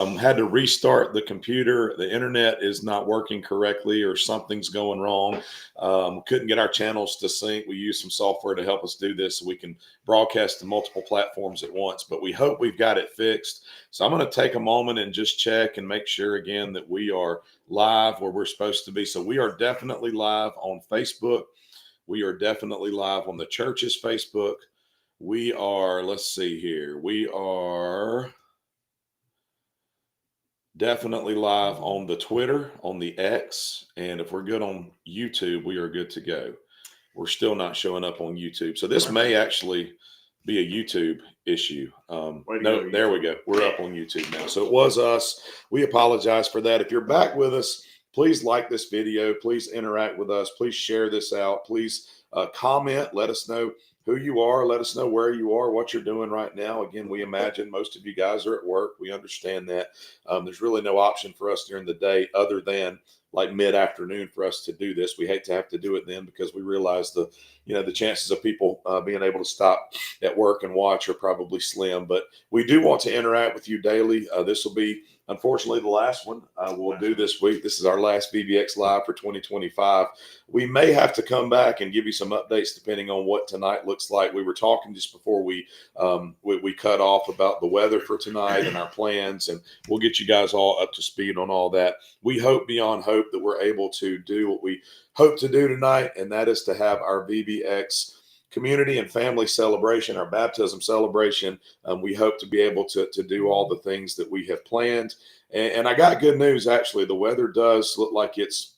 Had to restart the computer. The internet is not working correctly, or something's going wrong. Couldn't get our channels to sync. We use some software to help us do this so we can broadcast to multiple platforms at once, but we hope we've got it fixed. So I'm going to take a moment and just check and make sure again that we are live where we're supposed to be. So we are definitely live on Facebook. We are definitely live on the church's Facebook. We are, let's see here. We are definitely live on the Twitter, on the X, and if we're good on YouTube, we are good to go. We're still not showing up on YouTube. So this may actually be a YouTube issue. No, there we go. We're up on YouTube now. So it was us. We apologize for that. If you're back with us, please like this video. Please interact with us. Please share this out. Please comment. Let us know who you are. Let us know where you are, what you're doing right now. Again, we imagine most of you guys are at work. We understand that. There's really no option for us during the day other than like mid-afternoon for us to do this. We hate to have to do it then because we realize the chances of people being able to stop at work and watch are probably slim. But we do want to interact with you daily. This will be, unfortunately, the last one we'll do this week. This is our last VBX Live for 2025. We may have to come back and give you some updates depending on what tonight looks like. We were talking just before we cut off about the weather for tonight and our plans, and we'll get you guys all up to speed on all that. We hope beyond hope that we're able to do what we hope to do tonight, and that is to have our VBX community and family celebration, our baptism celebration. We hope to be able to do all the things that we have planned. And I got good news, actually. The weather does look like it's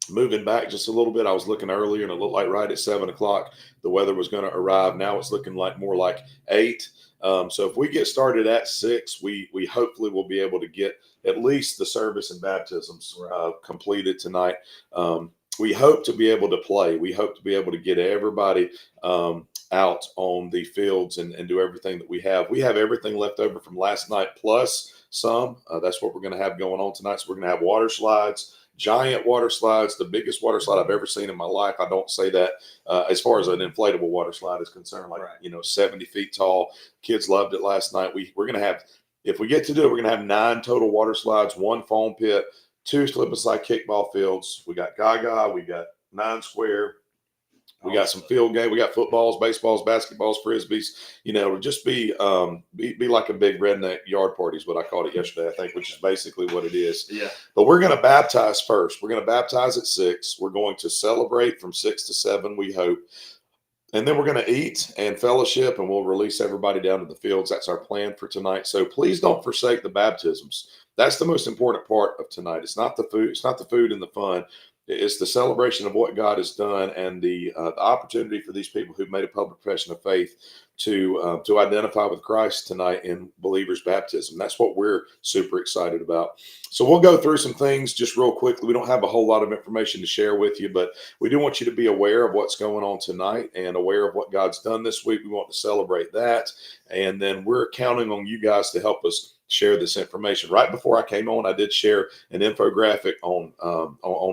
moving back just a little bit. I was looking earlier and it looked like right at 7 o'clock the weather was going to arrive. Now it's looking like more like 8. So if we get started at 6, we hopefully will be able to get at least the service and baptisms completed tonight. We hope to be able to play. We hope to be able to get everybody out on the fields and do everything that we have. We have everything left over from last night plus some. That's what we're going to have going on tonight. So we're going to have water slides, giant water slides, the biggest water slide I've ever seen in my life. I don't say that as far as an inflatable water slide is concerned, like, 70 feet tall. Kids loved it last night. We're going to have, if we get to do it, we're going to have 9 total water slides, 1 foam pit, 2 slip and slide kickball fields. We got Gaga, we got 9 square. We got some field game. We got footballs, baseballs, basketballs, frisbees. It'll just be like a big redneck yard party is what I called it yesterday, I think, which is basically what it is. Yeah. But we're going to baptize first. We're going to baptize at 6. We're going to celebrate from 6 to 7, we hope. And then we're going to eat and fellowship, and we'll release everybody down to the fields. That's our plan for tonight. So please don't forsake the baptisms. That's the most important part of tonight. It's not the food. It's not the food and the fun. It's the celebration of what God has done and the opportunity for these people who've made a public profession of faith to identify with Christ tonight in believers' baptism. That's what we're super excited about. So we'll go through some things just real quickly. We don't have a whole lot of information to share with you, but we do want you to be aware of what's going on tonight and aware of what God's done this week. We want to celebrate that. And then we're counting on you guys to help us share this information. Right before I came on, I did share an infographic on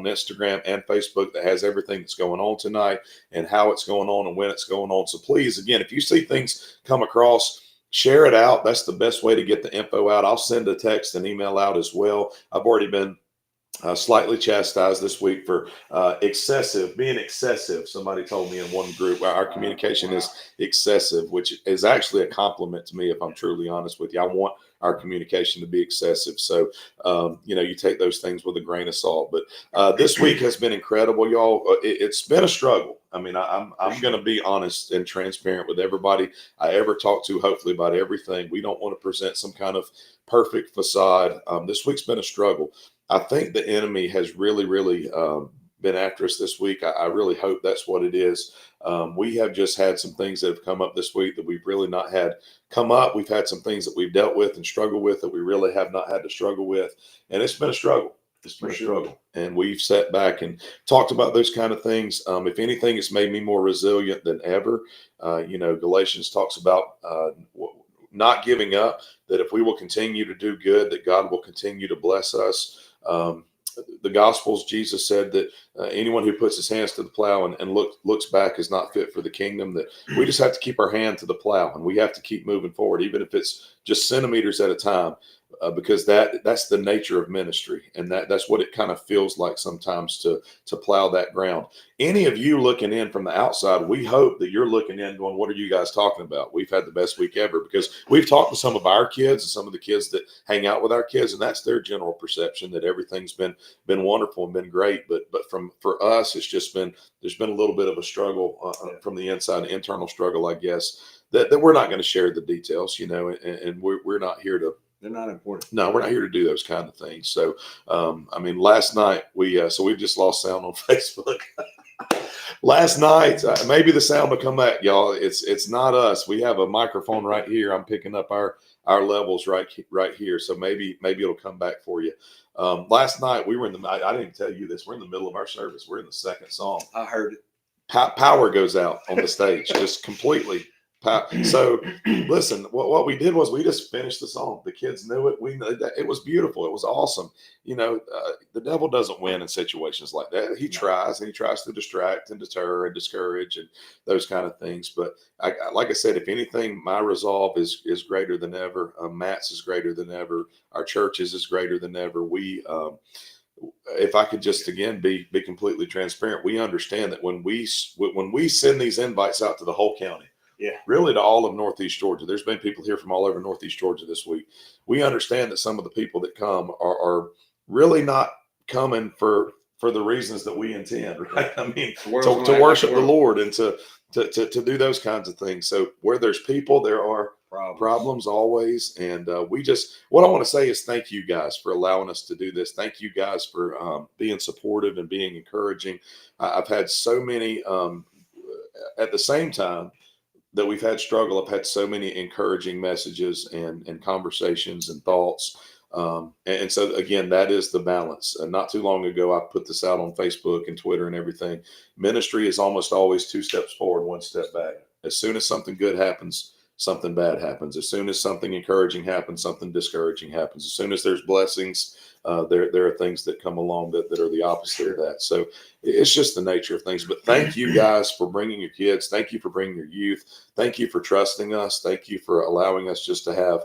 Instagram and Facebook that has everything that's going on tonight and how it's going on and when it's going on. So please, again, if you see things come across, share it out. That's the best way to get the info out. I'll send a text and email out as well. I've already been slightly chastised this week for being excessive. Somebody told me in one group, our communication is excessive, which is actually a compliment to me, if I'm truly honest with you. I want our communication to be excessive. So, you take those things with a grain of salt. But this week has been incredible, y'all. It's been a struggle. I mean, I'm going to be honest and transparent with everybody I ever talk to, hopefully, about everything. We don't want to present some kind of perfect facade. This week's been a struggle. I think the enemy has really, really been after us this week. I really hope that's what it is. We have just had some things that have come up this week that we've really not had come up. We've had some things that we've dealt with and struggled with that we really have not had to struggle with. And it's been a struggle. It's been a struggle. And we've sat back and talked about those kind of things. If anything, it's made me more resilient than ever. Galatians talks about not giving up, that if we will continue to do good, that God will continue to bless us. The Gospels, Jesus said that anyone who puts his hands to the plow and looks back is not fit for the kingdom, that we just have to keep our hand to the plow and we have to keep moving forward, even if it's just centimeters at a time. because that's the nature of ministry, and that's what it kind of feels like sometimes to plow that ground. Any of you looking in from the outside, we hope that you're looking in going, what are you guys talking about? We've had the best week ever, because we've talked to some of our kids and some of the kids that hang out with our kids, and that's their general perception, that everything's been wonderful and been great. But for us, it's just been, there's been a little bit of a struggle from the inside, an internal struggle, I guess, that we're not going to share the details, and we're not here to. They're not important. No, we're not here to do those kind of things. So, I mean, last night we've just lost sound on Facebook. Last night, maybe the sound will come back, y'all. It's not us. We have a microphone right here. I'm picking up our levels right here. So maybe it'll come back for you. Last night we were in the. I didn't even tell you this. We're in the middle of our service. We're in the second song. I heard it. Power goes out on the stage, just completely. So listen, what we did was we just finished the song. The kids knew it. We knew that it was beautiful. It was awesome. The devil doesn't win in situations like that. He tries, and he tries to distract and deter and discourage and those kind of things. But like I said, if anything, my resolve is greater than ever. Matt's is greater than ever. Our churches is greater than ever. If I could just again be completely transparent, we understand that when we send these invites out to the whole county. Yeah, really to all of Northeast Georgia. There's been people here from all over Northeast Georgia this week. We understand that some of the people that come are really not coming for the reasons that we intend, right? I mean, to worship the Lord and to do those kinds of things. So where there's people, there are problems always. And what I want to say is thank you guys for allowing us to do this. Thank you guys for being supportive and being encouraging. I've had so many at the same time that we've had struggle. I've had so many encouraging messages and conversations and thoughts. And so again, that is the balance. Not too long ago, I put this out on Facebook and Twitter and everything. Ministry is almost always 2 steps forward, 1 step back. As soon as something good happens, something bad happens. As soon as something encouraging happens, something discouraging happens. As soon as there's blessings, there are things that come along that are the opposite of that. So it's just the nature of things. But thank you guys for bringing your kids. Thank you for bringing your youth. Thank you for trusting us. Thank you for allowing us just to have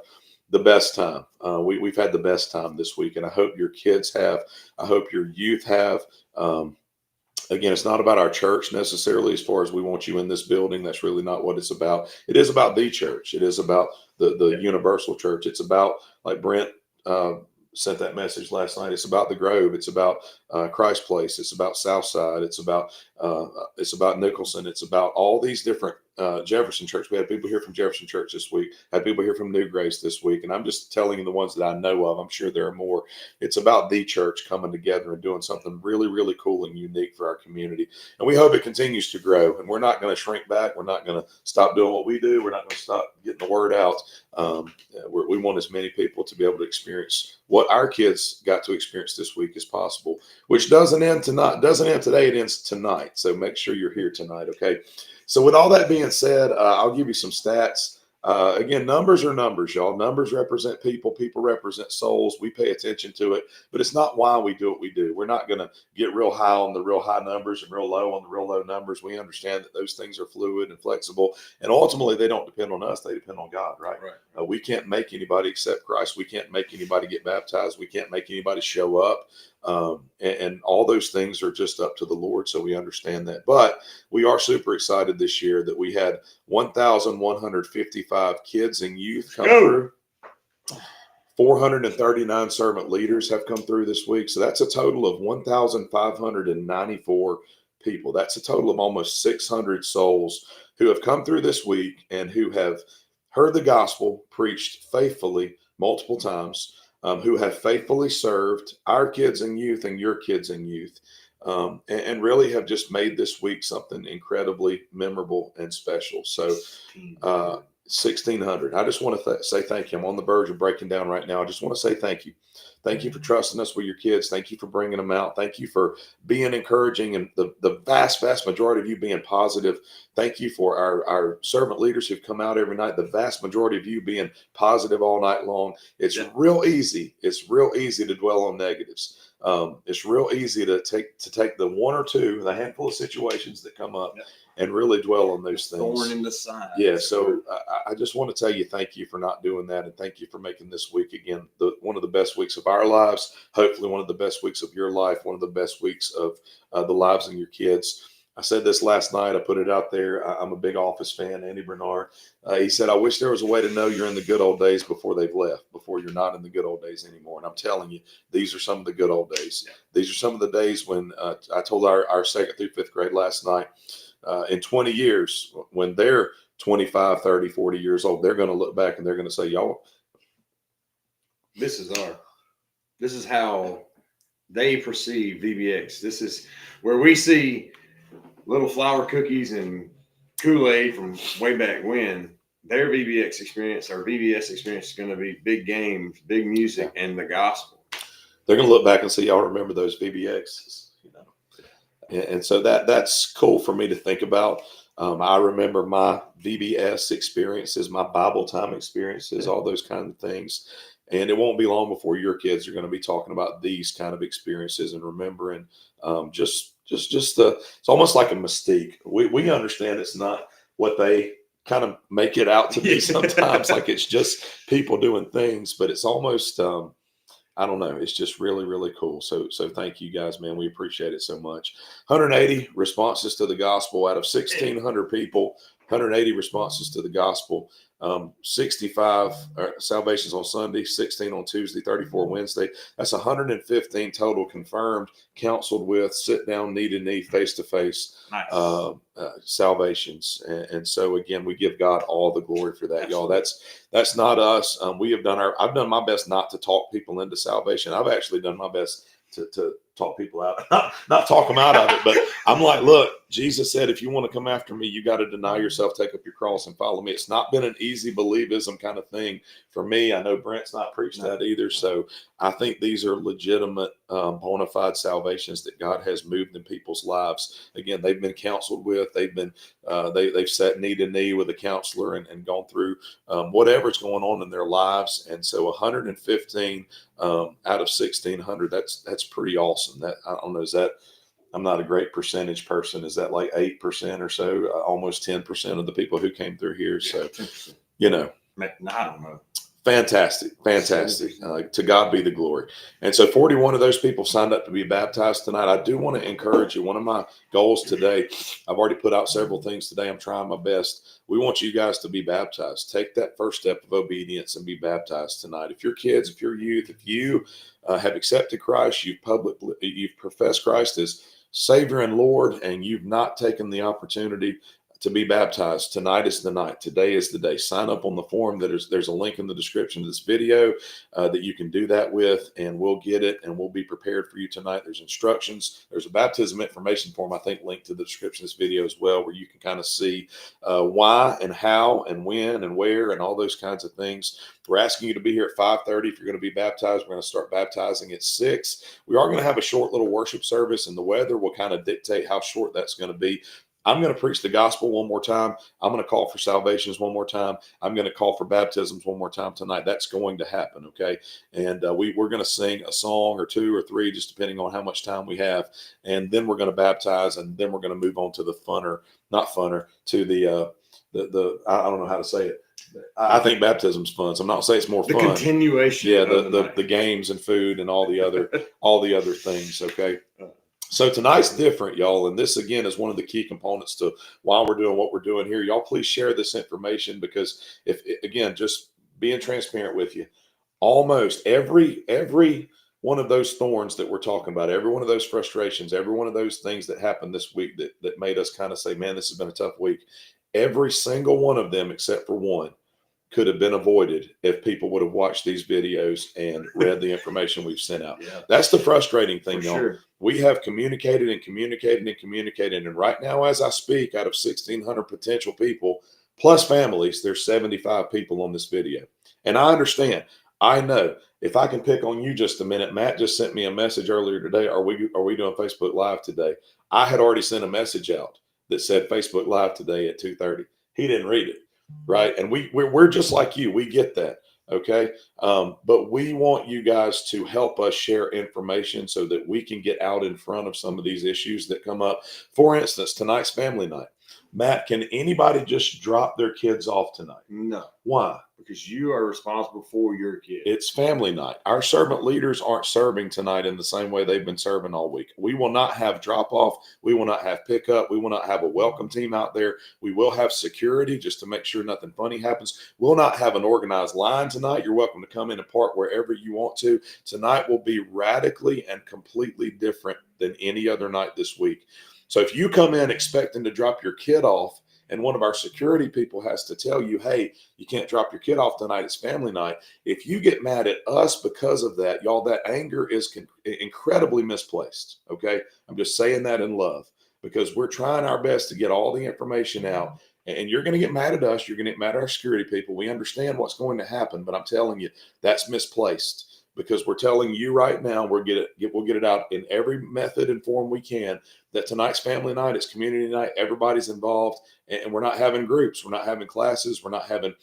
the best time. We've had the best time this week, and I hope your kids have. I hope your youth have. Again, it's not about our church necessarily as far as we want you in this building. That's really not what it's about. It is about the church. It is about the universal church. It's about, like Brent sent that message last night. It's about the Grove. It's about Christ Place. It's about Southside. It's about Nicholson. It's about all these different Jefferson Church. We had people here from Jefferson Church this week. Had people here from New Grace this week. And I'm just telling you the ones that I know of. I'm sure there are more. It's about the church coming together and doing something really, really cool and unique for our community. And we hope it continues to grow. And we're not going to shrink back. We're not going to stop doing what we do. We're not going to stop getting the word out. We want as many people to be able to experience what our kids got to experience this week as possible, which doesn't end today. It ends tonight. So make sure you're here tonight. Okay. So with all that being said, I'll give you some stats. Again, numbers are numbers, y'all. Numbers represent people. People represent souls. We pay attention to it, but it's not why we do what we do. We're not going to get real high on the real high numbers and real low on the real low numbers. We understand that those things are fluid and flexible, and ultimately they don't depend on us. They depend on God, right? We can't make anybody accept Christ. We can't make anybody get baptized. We can't make anybody show up. And all those things are just up to the Lord. So we understand that, but we are super excited this year that we had 1,155 kids and youth come through. 439 servant leaders have come through this week. So that's a total of 1,594 people. That's a total of almost 600 souls who have come through this week and who have heard the gospel preached faithfully multiple times. Who have faithfully served our kids and youth and your kids and youth, and really have just made this week something incredibly memorable and special. So 1,600. I just want to say thank you. I'm on the verge of breaking down right now. I just want to say thank you. Thank you for trusting us with your kids. Thank you for bringing them out. Thank you for being encouraging, and the vast majority of you being positive. Thank you for our servant leaders who've come out every night. The vast majority of you being positive all night long. It's real easy. It's real easy to dwell on negatives. It's real easy to take the one or two, the handful of situations that come up, and really dwell on those things. Thorn in the side. Yeah, so I just want to tell you thank you for not doing that, and thank you for making this week again one of the best weeks of our lives. Hopefully, one of the best weeks of your life, one of the best weeks of the lives of your kids. I said this last night. I put it out there. I'm a big Office fan. Andy Bernard. He said, "I wish there was a way to know you're in the good old days before they've left, before you're not in the good old days anymore." And I'm telling you, these are some of the good old days. Yeah. These are some of the days when I told our second through fifth grade last night. In 20 years, when they're 25, 30, 40 years old, they're going to look back and they're going to say, "Y'all, this is how they perceive VBX. This is where we see little flour cookies and Kool-Aid from way back when. Their VBX experience, our VBS experience, is going to be big games, big music, and the gospel." They're going to look back and say, "Y'all remember those VBXs?" And so that's cool for me to think about. I remember my VBS experiences, my Bible time experiences, all those kind of things. And it won't be long before your kids are going to be talking about these kind of experiences and remembering just it's almost like a mystique. We understand it's not what they kind of make it out to be sometimes, like it's just people doing things, but it's almost I don't know. It's just really, really cool. So thank you guys, man. We appreciate it so much. 180 responses to the gospel out of 1,600 people. 180 responses to the gospel. 65 salvations on Sunday, 16 on Tuesday, 34 Wednesday. That's 115 total confirmed, counseled with, sit down, knee to knee, face to face salvations. And so again, we give God all the glory for that, y'all. That's not us. I've done my best not to talk people into salvation. I've actually done my best to talk people out, not talk them out of it, but I'm like, look, Jesus said, if you want to come after me, you got to deny yourself, take up your cross and follow me. It's not been an easy believism kind of thing for me. I know Brent's not preached that either. So I think these are legitimate, bona fide salvations that God has moved in people's lives. Again, they've been counseled with, they've been, they've sat knee to knee with a counselor and gone through whatever's going on in their lives. And so 115 out of 1,600, that's pretty awesome. That, I don't know, is that, I'm not a great percentage person. Is that like 8% or so? Almost 10% of the people who came through here. So, I don't know. Fantastic. To God be the glory. And so 41 of those people signed up to be baptized tonight. I do want to encourage you. One of my goals today, I've already put out several things today. I'm trying my best. We want you guys to be baptized. Take that first step of obedience and be baptized tonight. If your kids, if your youth, if you have accepted Christ, you've professed Christ as Savior and Lord, and you've not taken the opportunity to be baptized, tonight is the night. Today is the day. Sign up on the form. There's a link in the description of this video that you can do that with, and we'll get it, and we'll be prepared for you tonight. There's instructions. There's a baptism information form, I think, linked to the description of this video as well, where you can kind of see why and how and when and where and all those kinds of things. We're asking you to be here at 5:30 if you're going to be baptized. We're going to start baptizing at 6. We are going to have a short little worship service, and the weather will kind of dictate how short that's going to be. I'm going to preach the gospel one more time. I'm going to call for salvations one more time. I'm going to call for baptisms one more time tonight. That's going to happen, okay? And we're going to sing a song or two or three, just depending on how much time we have. And then we're going to baptize, and then we're going to move on to the to the I don't know how to say it. I think baptism's fun. So I'm not saying it's more fun. The continuation. Yeah, the games and food and all the other things, okay? So tonight's different, y'all. And this, again, is one of the key components to why we're doing what we're doing here. Y'all, please share this information, because just being transparent with you, almost every one of those thorns that we're talking about, every one of those frustrations, every one of those things that happened this week that made us kind of say, man, this has been a tough week. Every single one of them, except for one, could have been avoided if people would have watched these videos and read the information we've sent out. Yeah. That's the frustrating thing, y'all. Sure. We have communicated. And right now, as I speak, out of 1,600 potential people, plus families, there's 75 people on this video. And I understand. I know. If I can pick on you just a minute, Matt just sent me a message earlier today. Are we doing Facebook Live today? I had already sent a message out that said Facebook Live today at 2:30. He didn't read it. Right. And we're just like you. We get that. Okay. But we want you guys to help us share information so that we can get out in front of some of these issues that come up. For instance, tonight's family night. Matt, can anybody just drop their kids off tonight? No, Why? because you are responsible for your kid. It's family night. Our servant leaders aren't serving tonight in the same way they've been serving all week. We will not have drop off. We will not have pickup. We will not have a welcome team out there. We will have security just to make sure nothing funny happens. We'll not have an organized line tonight. You're welcome to come in and park wherever you want to. Tonight will be radically and completely different than any other night this week. So if you come in expecting to drop your kid off, and one of our security people has to tell you, hey, you can't drop your kid off tonight, it's family night. If you get mad at us because of that, y'all, that anger is incredibly misplaced. Okay. I'm just saying that in love, because we're trying our best to get all the information out. And you're going to get mad at us. You're going to get mad at our security people. We understand what's going to happen, but I'm telling you, that's misplaced, because we're telling you right now, we'll get it out in every method and form we can, that tonight's family night, it's community night, everybody's involved, and we're not having groups, we're not having classes, we're not having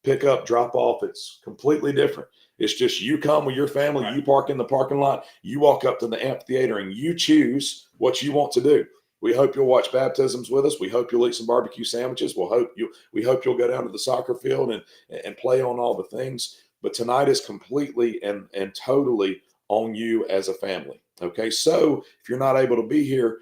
pick up, drop off. It's completely different. It's just you come with your family, you park in the parking lot, you walk up to the amphitheater, and you choose what you want to do. We hope you'll watch baptisms with us. We hope you'll eat some barbecue sandwiches. We hope you'll go down to the soccer field and play on all the things. But tonight is completely and totally on you as a family. Okay, so if you're not able to be here,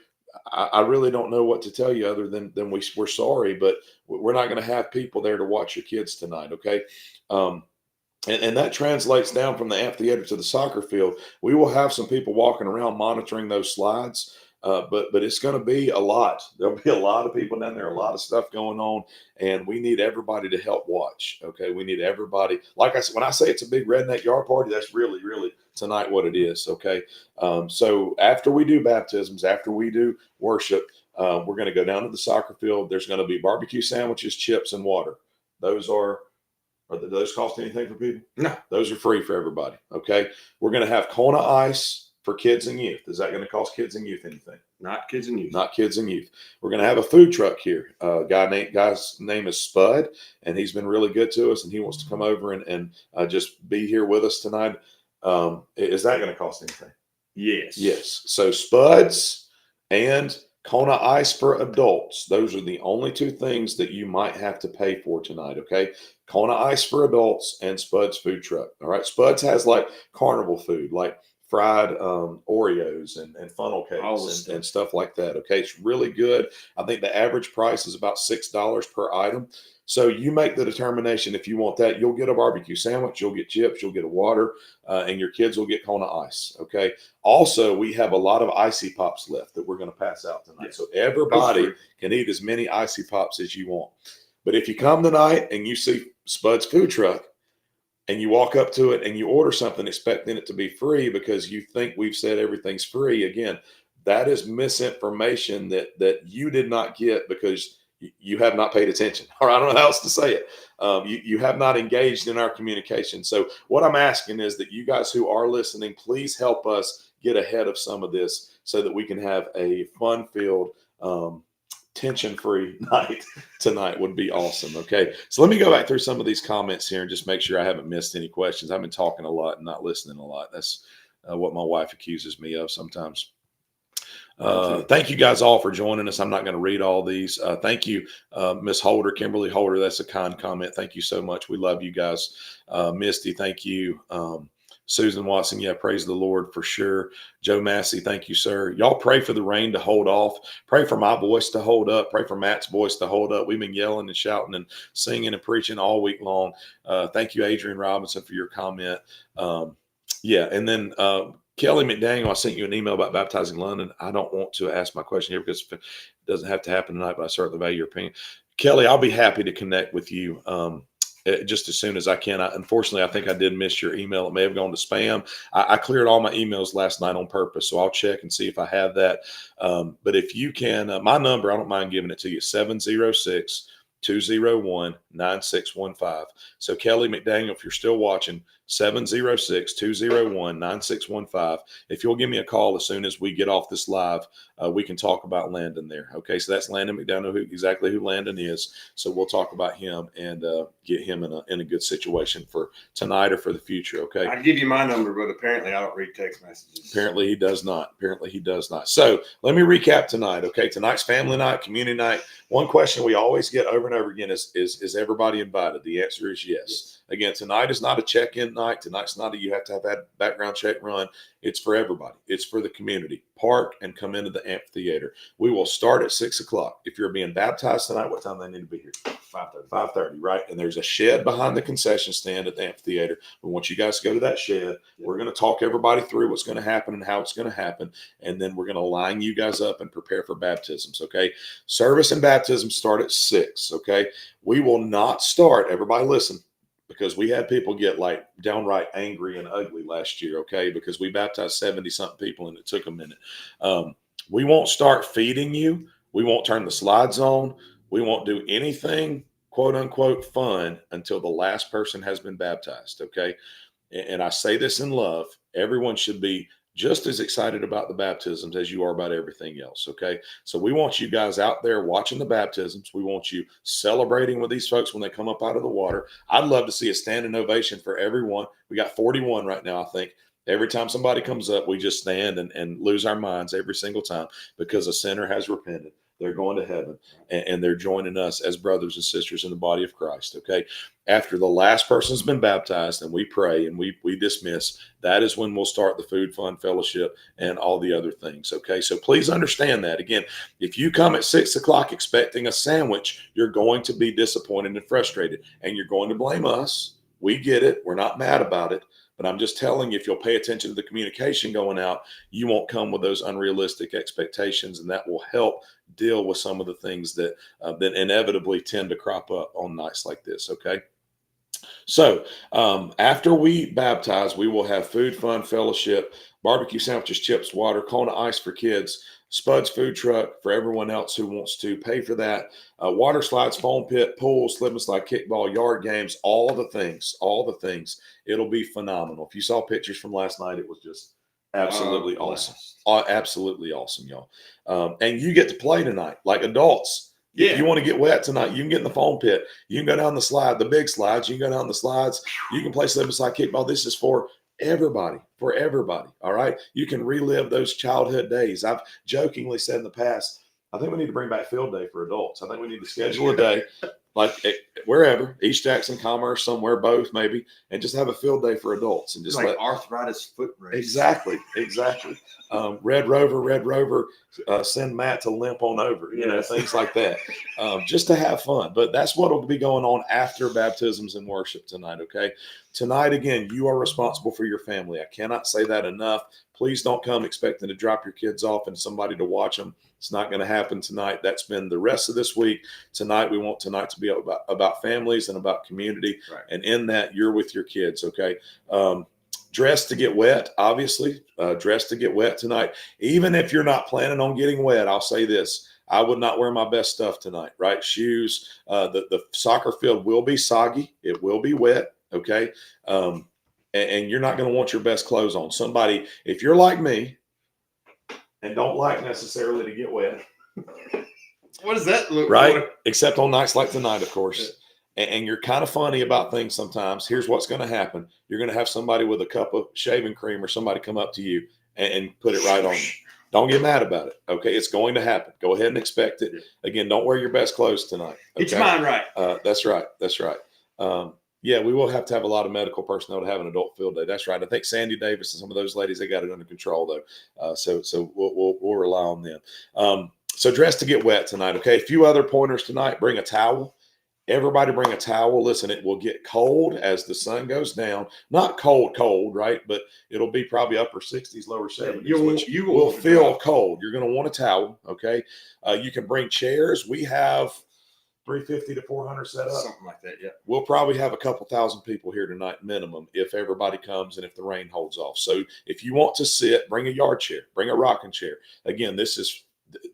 I really don't know what to tell you other than we're sorry, but we're not going to have people there to watch your kids tonight. Okay. And that translates down from the amphitheater to the soccer field. We will have some people walking around monitoring those slides. But it's going to be a lot. There'll be a lot of people down there, a lot of stuff going on, and we need everybody to help watch. Okay, we need everybody. Like I said, when I say it's a big redneck yard party, that's really, really tonight what it is. Okay, so after we do baptisms, after we do worship, we're going to go down to the soccer field. There's going to be barbecue sandwiches, chips, and water. Those are those cost anything for people? No, those are free for everybody. Okay, we're going to have Kona ice for kids and youth. Is that going to cost kids and youth anything? Not kids and youth. Not kids and youth. We're going to have a food truck here. Guy's name is Spud, and he's been really good to us, and he wants to come over and just be here with us tonight. Is that going to cost anything? Yes. Yes. So Spuds and Kona Ice for adults. Those are the only two things that you might have to pay for tonight. Okay. Kona Ice for adults and Spuds food truck. All right. Spuds has like carnival food, like fried Oreos and funnel cakes and stuff like that. Okay. It's really good. I think the average price is about $6 per item. So you make the determination if you want that. You'll get a barbecue sandwich, you'll get chips, you'll get a water, and your kids will get Kona Ice. Okay. Also, we have a lot of icy pops left that we're going to pass out tonight. So everybody can eat as many icy pops as you want. But if you come tonight and you see Spud's food truck and you walk up to it and you order something expecting it to be free because you think we've said everything's free, again, that is misinformation that you did not get because you have not paid attention. Or I don't know how else to say it. You have not engaged in our communication. So what I'm asking is that you guys who are listening, please help us get ahead of some of this so that we can have a fun-filled, tension-free night tonight. Would be awesome. Okay. So let me go back through some of these comments here and just make sure I haven't missed any questions. I've been talking a lot and not listening a lot. That's what my wife accuses me of sometimes. Thank you guys all for joining us. I'm not going to read all these. Thank you, Miss Holder, Kimberly Holder. That's a kind comment. Thank you so much. We love you guys. Misty, thank you. Susan Watson, yeah, praise the Lord for sure. Joe Massey, thank you, sir. Y'all pray for the rain to hold off. Pray for my voice to hold up. Pray for Matt's voice to hold up. We've been yelling and shouting and singing and preaching all week long. Thank you, Adrian Robinson, for your comment. Yeah, and then Kelly McDaniel, I sent you an email about baptizing London. I don't want to ask my question here because it doesn't have to happen tonight, but I certainly value your opinion. Kelly, I'll be happy to connect with you just as soon as I can. Unfortunately, I think I did miss your email. It may have gone to spam. I cleared all my emails last night on purpose, so I'll check and see if I have that. But if you can, my number, I don't mind giving it to you, 706-201-9615. So Kelly McDaniel, if you're still watching, 706-201-9615. If you'll give me a call as soon as we get off this live, we can talk about Landon there. Okay, so that's Landon McDonough, exactly who Landon is. So we'll talk about him and get him in a good situation for tonight or for the future. Okay. I'd give you my number, but apparently I don't read text messages. Apparently he does not. So let me recap tonight. Okay, tonight's family night, community night. One question we always get over and over again is everybody invited? The answer is yes. Again, tonight is not a check-in night. Tonight's not you have to have that background check run. It's for everybody. It's for the community. Park and come into the amphitheater. We will start at 6 o'clock. If you're being baptized tonight, what time do they need to be here? 5:30. 5:30, right? And there's a shed behind the concession stand at the amphitheater. We want you guys to go to that shed. We're going to talk everybody through what's going to happen and how it's going to happen. And then we're going to line you guys up and prepare for baptisms, okay? Service and baptism start at 6, okay? We will not start, everybody listen, because we had people get like downright angry and ugly last year, okay? Because we baptized 70-something people and it took a minute. We won't start feeding you. We won't turn the slides on. We won't do anything, quote unquote, fun until the last person has been baptized, okay? And I say this in love. Everyone should be just as excited about the baptisms as you are about everything else, okay? So we want you guys out there watching the baptisms. We want you celebrating with these folks when they come up out of the water. I'd love to see a standing ovation for everyone. We got 41 right now, I think. Every time somebody comes up, we just stand and lose our minds every single time because a sinner has repented. They're going to heaven, and they're joining us as brothers and sisters in the body of Christ, okay? After the last person's been baptized and we pray and we dismiss, that is when we'll start the food, fun, fellowship, and all the other things, okay? So please understand that. Again, if you come at 6 o'clock expecting a sandwich, you're going to be disappointed and frustrated, and you're going to blame us. We get it. We're not mad about it. But I'm just telling you, if you'll pay attention to the communication going out, you won't come with those unrealistic expectations, and that will help deal with some of the things that inevitably tend to crop up on nights like this, okay? So after we baptize, we will have food, fun, fellowship, barbecue sandwiches, chips, water, Kona ice for kids, Spud's food truck for everyone else who wants to pay for that, water slides, foam pit, pool, slip and slide, kickball, yard games, all the things. It'll be phenomenal. If you saw pictures from last night, it was just absolutely awesome. Absolutely awesome, y'all. And you get to play tonight like adults. Yeah. If you want to get wet tonight, you can get in the foam pit. You can go down the slide, the big slides. You can go down the slides. You can play slip and slide kickball. This is for everybody, all right? You can relive those childhood days. I've jokingly said in the past, I think we need to bring back field day for adults. I think we need to schedule a day, like wherever, East Jackson, Commerce, somewhere, both maybe, and just have a field day for adults and just like arthritis foot race. Exactly. Red Rover, send Matt to limp on over, things like that, just to have fun. But that's what will be going on after baptisms and worship tonight, okay? Tonight, again, you are responsible for your family. I cannot say that enough. Please don't come expecting to drop your kids off and somebody to watch them. It's not going to happen tonight. That's been the rest of this week. Tonight, we want tonight to be about families and about community. Right. And in that, you're with your kids, okay? Dress to get wet, obviously. Dress to get wet tonight. Even if you're not planning on getting wet, I'll say this. I would not wear my best stuff tonight, right? Shoes. The soccer field will be soggy. It will be wet, okay? And you're not going to want your best clothes on. Somebody, if you're like me and don't like necessarily to get wet. What does that look like? Right? Like? Except on nights like tonight, of course. And you're kind of funny about things sometimes. Here's what's going to happen. You're going to have somebody with a cup of shaving cream or somebody come up to you and put it right on you. Don't get mad about it, okay? It's going to happen. Go ahead and expect it. Again, don't wear your best clothes tonight. Okay? It's mine, right? That's right. Yeah, we will have to have a lot of medical personnel to have an adult field day. That's right. I think Sandy Davis and some of those ladies, they got it under control though. So we'll rely on them. So dress to get wet tonight, okay? A few other pointers tonight. Bring a towel. Everybody bring a towel. Listen, it will get cold as the sun goes down. Not cold, right? But it'll be probably upper 60s, lower 70s, which you will feel cold. You're going to want a towel, okay? You can bring chairs. We have 350 to 400 set up. Something like that, yeah. We'll probably have a couple thousand people here tonight minimum if everybody comes and if the rain holds off. So if you want to sit, bring a yard chair, bring a rocking chair. Again, this is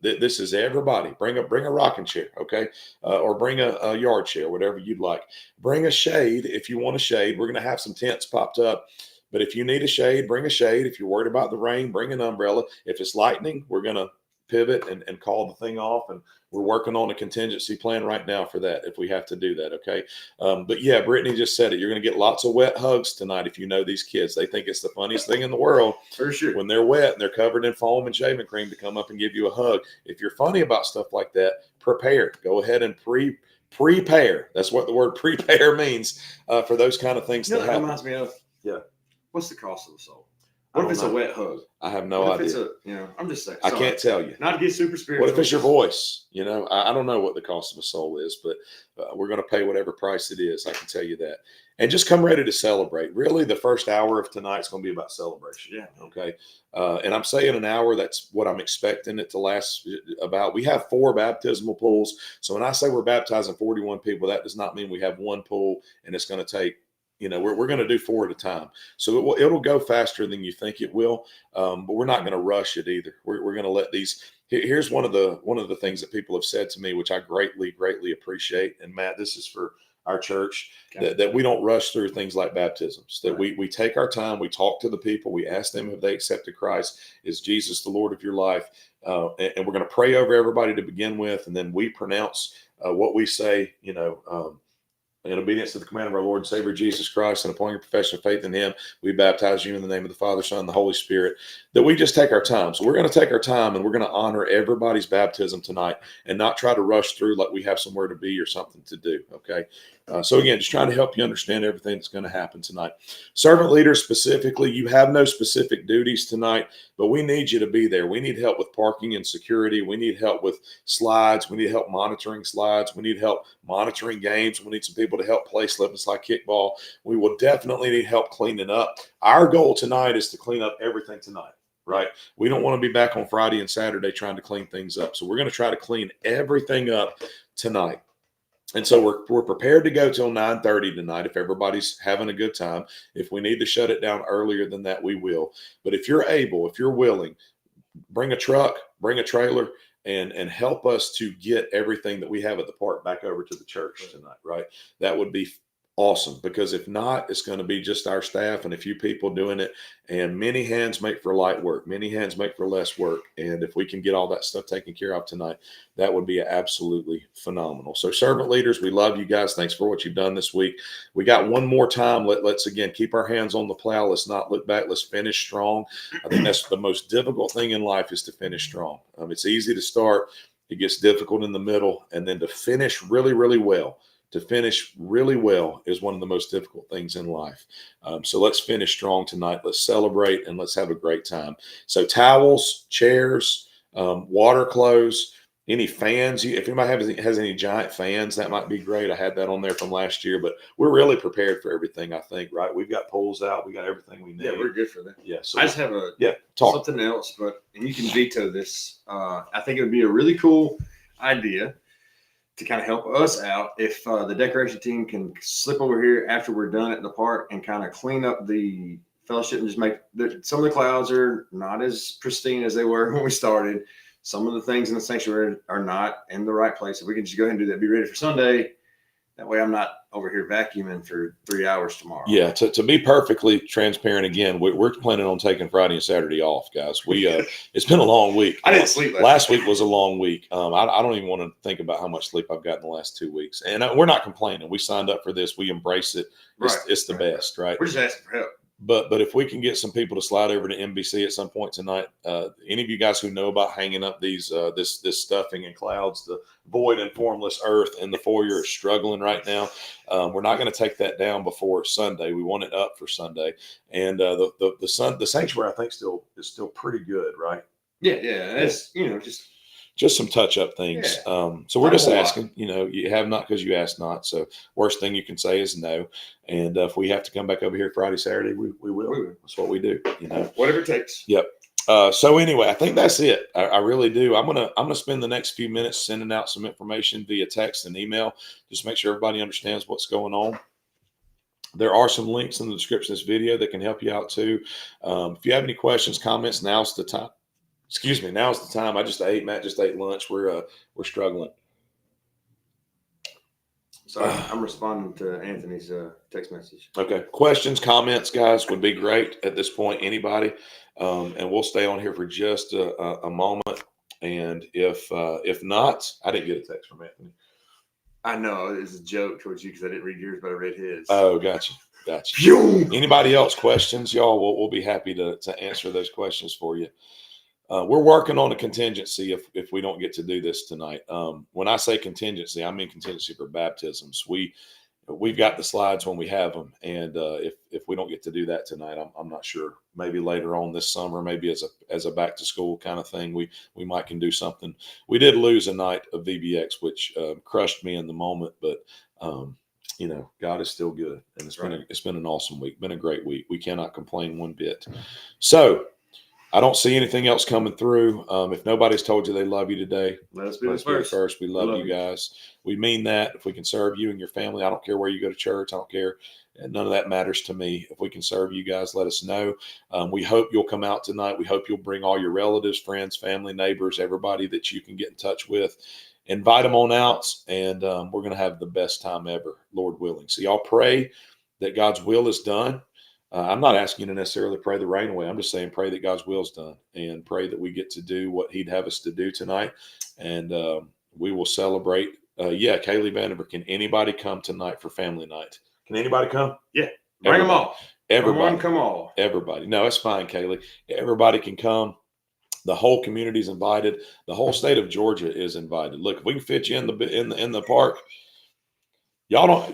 This is everybody. Bring a rocking chair, okay, or bring a yard chair, whatever you'd like. Bring a shade if you want a shade. We're going to have some tents popped up, but if you need a shade, bring a shade. If you're worried about the rain, bring an umbrella. If it's lightning, we're going to pivot and call the thing off, and we're working on a contingency plan right now for that if we have to do that. Okay. But yeah, Brittany just said it. You're going to get lots of wet hugs tonight. If you know these kids, they think it's the funniest thing in the world For sure. when they're wet and they're covered in foam and shaving cream to come up and give you a hug. If you're funny about stuff like that, prepare. Go ahead and prepare. That's what the word prepare means for those kind of things You know, to that happen. reminds me of, Yeah. what's the cost of the soul? What if it's a wet hug? I have no What if idea. it's a, you know, I'm just saying. I can't tell you. Not to get super spiritual. What if it's your voice? You know, I don't know what the cost of a soul is, but we're going to pay whatever price it is. I can tell you that. And just come ready to celebrate. Really, the first hour of tonight's going to be about celebration. Yeah. Okay. And I'm saying an hour, that's what I'm expecting it to last about. We have 4 baptismal pools. So when I say we're baptizing 41 people, that does not mean we have one pool and it's going to take, you know, we're going to do 4 at a time. So it'll go faster than you think it will. But we're not going to rush it either. We're going to let these. Here's one of the things that people have said to me, which I greatly appreciate. And Matt, this is for our church, that we don't rush through things like baptisms, that we take our time, we talk to the people, we ask them if they accepted Christ. Is Jesus the Lord of your life? And we're going to pray over everybody to begin with, and then we pronounce what we say, you know, in obedience to the command of our Lord and Savior Jesus Christ, and upon your profession of faith in him, we baptize you in the name of the Father, Son, and the Holy Spirit. That we just take our time. So we're going to take our time, and we're going to honor everybody's baptism tonight and not try to rush through like we have somewhere to be or something to do. Okay. So again, just trying to help you understand everything that's going to happen tonight. Servant leaders specifically, you have no specific duties tonight, but we need you to be there. We need help with parking and security. We need help with slides. We need help monitoring slides. We need help monitoring games. We need some people to help play slip and slide kickball. We will definitely need help cleaning up. Our goal tonight is to clean up everything tonight. Right. We don't want to be back on Friday and Saturday trying to clean things up. So we're going to try to clean everything up tonight. And so we're prepared to go till 9:30 tonight if everybody's having a good time. If we need to shut it down earlier than that, we will. But if you're able, if you're willing, bring a truck, bring a trailer, and help us to get everything that we have at the park back over to the church tonight, right? That would be awesome, because if not, it's going to be just our staff and a few people doing it, and many hands make for light work. Many hands make for less work. And if we can get all that stuff taken care of tonight, that would be absolutely phenomenal. So servant leaders, we love you guys. Thanks for what you've done this week. We got one more time. Let's again, keep our hands on the plow. Let's not look back. Let's finish strong. I think that's the most difficult thing in life, is to finish strong. It's easy to start. It gets difficult in the middle, and then to finish really, really well. To finish really well is one of the most difficult things in life. So let's finish strong tonight. Let's celebrate and let's have a great time. So towels, chairs, water clothes, any fans. If anybody has any giant fans, that might be great. I had that on there from last year, but we're really prepared for everything, I think, right? We've got poles out. We got everything we need. Yeah, we're good for that. Yeah. So I just have talk. something else, and you can veto this. I think it would be a really cool idea to kind of help us out if the decoration team can slip over here after we're done at the park and kind of clean up the fellowship and just make some of the clouds are not as pristine as they were when we started. Some of the things in the sanctuary are not in the right place. If we can just go ahead and do that, be ready for Sunday. That way I'm not over here vacuuming for 3 hours tomorrow. Yeah. To be perfectly transparent, again, we're planning on taking Friday and Saturday off, guys. It's been a long week. I didn't sleep last week was a long week. I don't even want to think about how much sleep I've got in the last 2 weeks. And we're not complaining. We signed up for this. We embrace it. It's the best, right? We're just asking for help. But if we can get some people to slide over to NBC at some point tonight, any of you guys who know about hanging up these this stuffing in clouds, the void and formless earth in the foyer is struggling right now. We're not going to take that down before Sunday. We want it up for Sunday, and the sanctuary I think is still pretty good, right? Yeah. That's just some touch-up things. Yeah. So we're just asking, you have not because you ask not. So worst thing you can say is no. And if we have to come back over here Friday, Saturday, we will. That's what we do, Whatever it takes. Yep. So anyway, I think that's it. I really do. I'm gonna spend the next few minutes sending out some information via text and email. Just make sure everybody understands what's going on. There are some links in the description of this video that can help you out too. If you have any questions, comments, now's the time. Excuse me. Now's the time. I just ate. Matt just ate lunch. We're struggling. Sorry, I'm responding to Anthony's text message. Okay. Questions, comments, guys, would be great at this point. Anybody, and we'll stay on here for just a moment. And if not, I didn't get a text from Anthony. I know it's a joke towards you because I didn't read yours, but I read his. Oh, gotcha. Anybody else questions, y'all? We'll be happy to answer those questions for you. We're working on a contingency if we don't get to do this tonight. When I say contingency, I mean contingency for baptisms. We've got the slides when we have them, and if we don't get to do that tonight, I'm not sure. Maybe later on this summer, maybe as a back to school kind of thing, we might can do something. We did lose a night of VBX, which crushed me in the moment, but God is still good, and it's been an awesome week, been a great week. We cannot complain one bit. So I don't see anything else coming through. If nobody's told you they love you today, let us be the first. We love you guys. We mean that. If we can serve you and your family, I don't care where you go to church. I don't care. None of that matters to me. If we can serve you guys, let us know. We hope you'll come out tonight. We hope you'll bring all your relatives, friends, family, neighbors, everybody that you can get in touch with. Invite them on out, and we're going to have the best time ever, Lord willing. So y'all pray that God's will is done. I'm not asking you to necessarily pray the rain away. I'm just saying pray that God's will is done, and pray that we get to do what He'd have us to do tonight. And we will celebrate. Kaylee Vandenberg, can anybody come tonight for family night? Can anybody come? Yeah. Bring them all. Everybody. Come all. Everybody. No, it's fine, Kaylee. Everybody can come. The whole community is invited. The whole state of Georgia is invited. Look, if we can fit you in the park.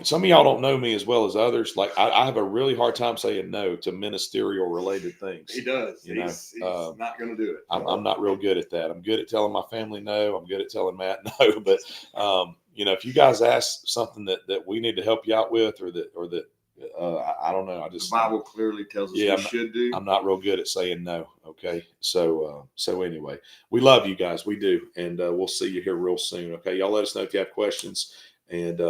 Some of y'all don't know me as well as others. Like I have a really hard time saying no to ministerial related things. He does. He's not going to do it. I'm not real good at that. I'm good at telling my family no. I'm good at telling Matt no. But if you guys ask something that we need to help you out with, or that I don't know. The Bible clearly tells us we should do. I'm not real good at saying no. Okay. So anyway, we love you guys. We do. And we'll see you here real soon. Okay. Y'all let us know if you have questions, and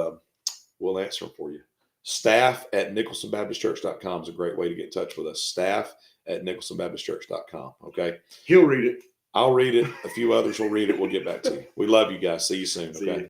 we'll answer them for you. Staff@NicholsonBaptistChurch.com is a great way to get in touch with us. Staff@NicholsonBaptistChurch.com. Okay. He'll read it. I'll read it. A few others will read it. We'll get back to you. We love you guys. See you soon. Okay.